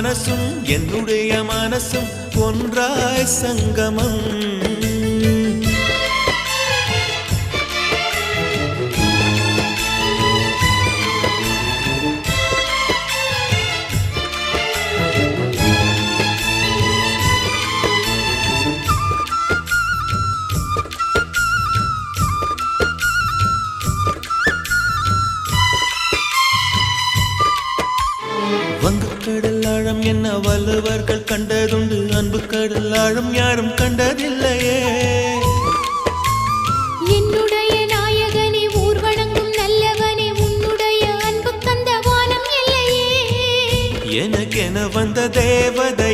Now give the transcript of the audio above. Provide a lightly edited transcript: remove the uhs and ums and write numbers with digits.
மனசும் என்னுடைய மனசும் ஒன்றாய் சங்கமம். வங்கக்கடல் ஆழம் என்ன வள்ளுவர்கள் கண்டதுண்டு, அன்பு கடல் ஆழம் யாரும் கண்டதில்லையே. என்னுடைய நாயகனே ஊர் வணங்கும் நல்லவனே, உன்னுடைய அன்பு கந்த வானம் இல்லையே. எனக்கென வந்த தேவதை